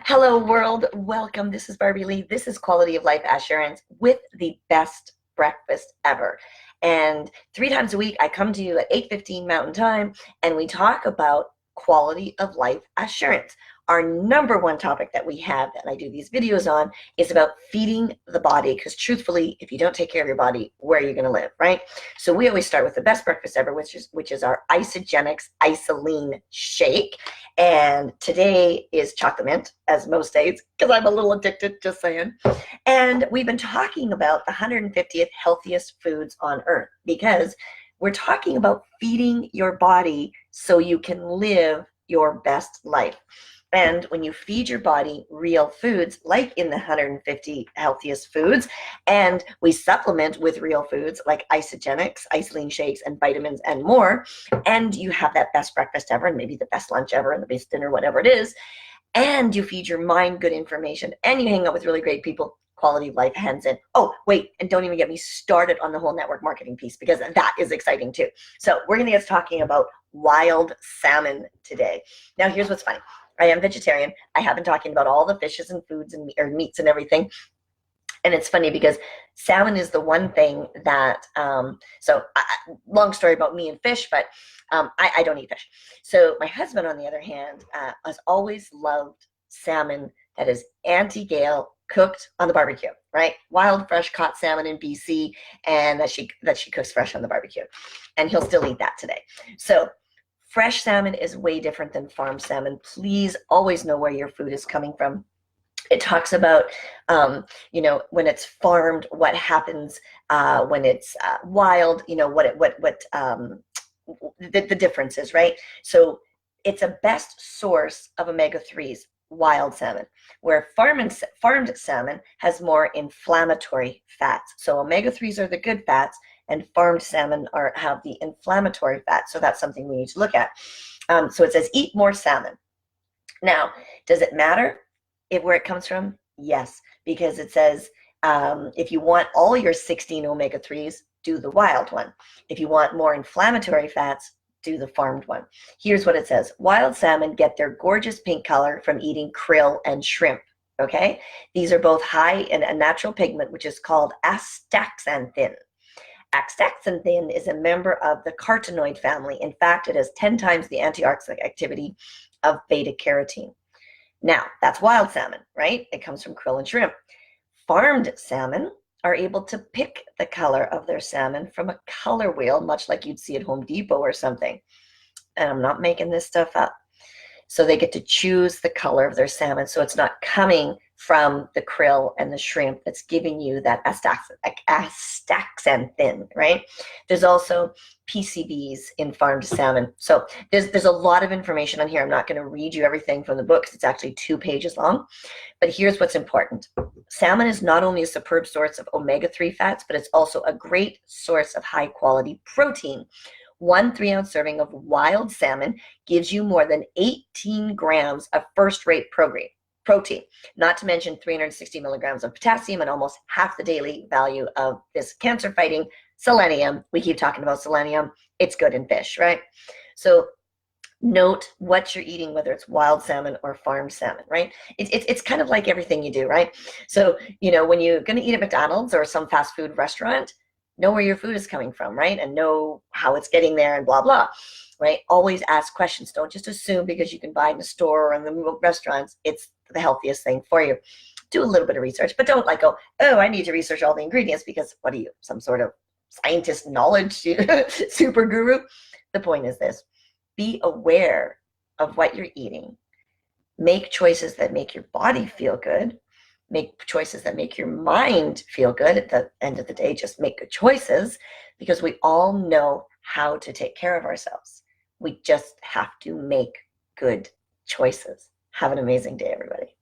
Hello world, welcome. This is Barbie Lee. This is Quality of Life Assurance with the best breakfast ever. And 3 times a week, I come to you at 8:15 Mountain Time, and we talk about quality of life assurance. Our number one topic that we have that I do these videos on is about feeding the body, because truthfully, if you don't take care of your body, where are you going to live, right? So we always start with the best breakfast ever, which is our Isogenics Isoline Shake. And today is chocolate mint, as most days, because I'm a little addicted, just saying. And we've been talking about the 150th healthiest foods on earth, because we're talking about feeding your body so you can live your best life. And when you feed your body real foods, like in the 150 healthiest foods, and we supplement with real foods like Isogenics, Isoline shakes, and vitamins and more, and you have that best breakfast ever, and maybe the best lunch ever, and the best dinner, whatever it is, and you feed your mind good information, and you hang out with really great people, quality of life hands in. Oh, wait, and don't even get me started on the whole network marketing piece, because that is exciting too. So we're going to get talking about wild salmon today. Now, here's what's funny. I am vegetarian. I have been talking about all the fishes and foods and or meats and everything. And it's funny because salmon is the one thing that, long story about me and fish, but I don't eat fish. So my husband, on the other hand, has always loved salmon that is anti-gale, cooked on the barbecue, right? Wild, fresh caught salmon in BC, and that she cooks fresh on the barbecue. And he'll still eat that today. So fresh salmon is way different than farm salmon. Please always know where your food is coming from. It talks about, when it's farmed, what happens when it's wild, the difference is, right? So it's a best source of omega-3s, wild salmon, where farmed salmon has more inflammatory fats. So omega-3s are the good fats, and farmed salmon have the inflammatory fat. So that's something we need to look at. So it says eat more salmon. Now, does it matter where it comes from? Yes, because it says if you want all your 16 omega-3s, do the wild one. If you want more inflammatory fats, do the farmed one. Here's what it says. Wild salmon get their gorgeous pink color from eating krill and shrimp. Okay? These are both high in a natural pigment, which is called astaxanthin. Astaxanthin is a member of the carotenoid family. In fact, it has 10 times the antioxidant activity of beta-carotene. Now, that's wild salmon, right? It comes from krill and shrimp. Farmed salmon are able to pick the color of their salmon from a color wheel, much like you'd see at Home Depot or something. And I'm not making this stuff up. So they get to choose the color of their salmon. So it's not coming from the krill and the shrimp that's giving you that astaxanthin, right? There's also PCBs in farmed salmon. So there's a lot of information on here. I'm not going to read you everything from the book, 'cause it's actually 2 pages long. But here's what's important. Salmon is not only a superb source of omega-3 fats, but it's also a great source of high-quality protein. 1 3-ounce serving of wild salmon gives you more than 18 grams of first-rate protein, not to mention 360 milligrams of potassium and almost half the daily value of this cancer-fighting selenium. We keep talking about selenium. It's good in fish, right? So note what you're eating, whether it's wild salmon or farmed salmon, right? It's kind of like everything you do, right? So, when you're going to eat at McDonald's or some fast food restaurant, know where your food is coming from, right? And know how it's getting there and blah, blah, right? Always ask questions. Don't just assume because you can buy in the store or in the restaurants, it's the healthiest thing for you. Do a little bit of research, but don't go, oh, I need to research all the ingredients, because what are you, some sort of scientist knowledge super guru? The point is this: be aware of what you're eating. Make choices that make your body feel good. Make choices that make your mind feel good. At the end of the day, just make good choices, because we all know how to take care of ourselves. We just have to make good choices. Have an amazing day, everybody.